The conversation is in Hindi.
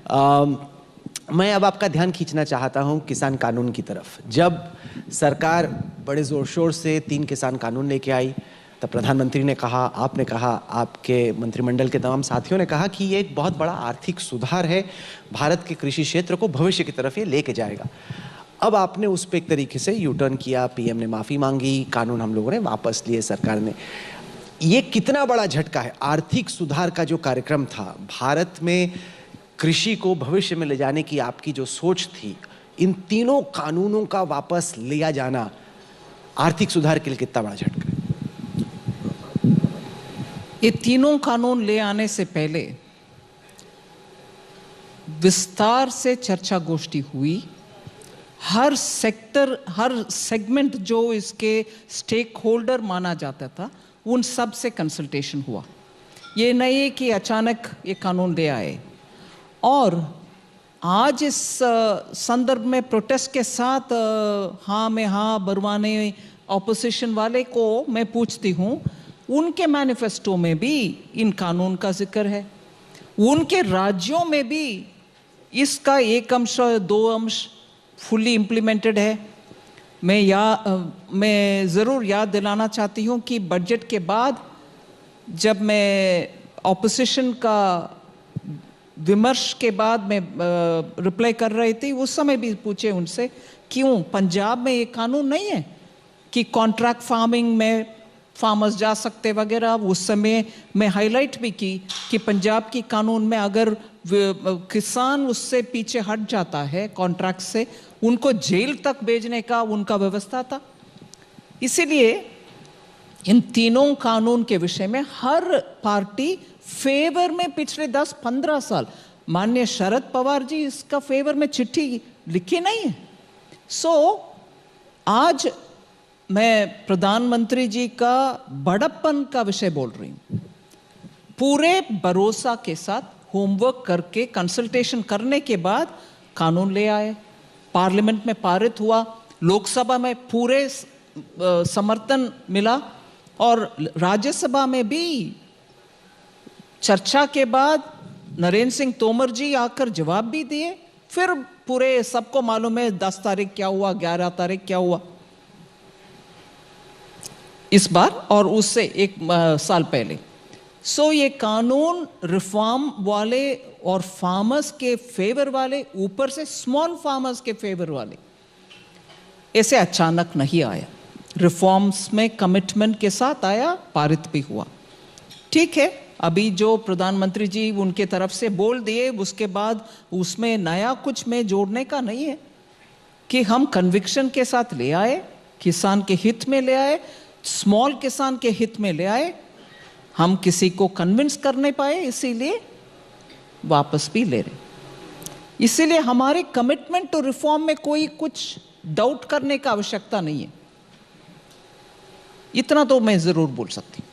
मैं अब आपका ध्यान खींचना चाहता हूं किसान कानून की तरफ। जब सरकार बड़े ज़ोर शोर से 3 किसान कानून लेके आई, तब प्रधानमंत्री ने कहा, आपने कहा, आपके मंत्रिमंडल के तमाम साथियों ने कहा कि ये एक बहुत बड़ा आर्थिक सुधार है, भारत के कृषि क्षेत्र को भविष्य की तरफ ये लेके जाएगा। अब आपने उस पर एक तरीके से यू टर्न किया, पीएम ने माफ़ी मांगी, कानून हम लोगों ने वापस लिए, सरकार ने। ये कितना बड़ा झटका है? आर्थिक सुधार का जो कार्यक्रम था, भारत में कृषि को भविष्य में ले जाने की आपकी जो सोच थी, इन तीनों कानूनों का वापस लिया जाना आर्थिक सुधार के लिए कितना बड़ा झटका है? ये तीनों कानून ले आने से पहले विस्तार से चर्चा गोष्ठी हुई। हर सेक्टर, हर सेगमेंट जो इसके स्टेक होल्डर माना जाता था, उन सब से कंसल्टेशन हुआ। ये नहीं है कि अचानक ये कानून ले आए। और आज इस संदर्भ में प्रोटेस्ट के साथ हाँ में हाँ बरवाने ऑपोजिशन वाले को मैं पूछती हूँ, उनके मैनिफेस्टो में भी इन कानून का जिक्र है, उनके राज्यों में भी इसका 1 अंश 2 अंश फुल्ली इम्प्लीमेंटेड है। मैं ज़रूर याद दिलाना चाहती हूँ कि बजट के बाद जब मैं ऑपोजिशन का विमर्श के बाद मैं रिप्लाई कर रही थी, उस समय भी पूछे उनसे, क्यों पंजाब में ये कानून नहीं है कि कॉन्ट्रैक्ट फार्मिंग में फार्मर्स जा सकते वगैरह। उस समय मैं हाईलाइट भी की कि पंजाब की कानून में अगर किसान उससे पीछे हट जाता है कॉन्ट्रैक्ट से, उनको जेल तक भेजने का उनका व्यवस्था था। इसीलिए इन तीनों कानून के विषय में हर पार्टी फेवर में पिछले 10-15 साल, माननीय शरद पवार जी इसका फेवर में चिट्ठी लिखी नहीं है। आज मैं प्रधानमंत्री जी का बड़प्पन का विषय बोल रही हूं। पूरे भरोसा के साथ होमवर्क करके कंसल्टेशन करने के बाद कानून ले आए, पार्लियामेंट में पारित हुआ, लोकसभा में पूरे समर्थन मिला और राज्यसभा में भी चर्चा के बाद नरेंद्र सिंह तोमर जी आकर जवाब भी दिए। फिर पूरे सबको मालूम है 10 तारीख क्या हुआ, 11 तारीख क्या हुआ इस बार और उससे 1 साल पहले। ये कानून रिफॉर्म वाले और फार्मर्स के फेवर वाले, ऊपर से स्मॉल फार्मर्स के फेवर वाले, ऐसे अचानक नहीं आया। रिफॉर्म्स में कमिटमेंट के साथ आया, पारित भी हुआ। ठीक है, अभी जो प्रधानमंत्री जी उनके तरफ से बोल दिए, उसके बाद उसमें नया कुछ में जोड़ने का नहीं है कि हम कन्विक्शन के साथ ले आए, किसान के हित में ले आए, स्मॉल किसान के हित में ले आए। हम किसी को कन्विंस कर नहीं पाए, इसीलिए वापस भी ले रहे। इसीलिए हमारे कमिटमेंट टू रिफॉर्म में कोई कुछ डाउट करने का आवश्यकता नहीं है। इतना तो मैं जरूर बोल सकती हूँ।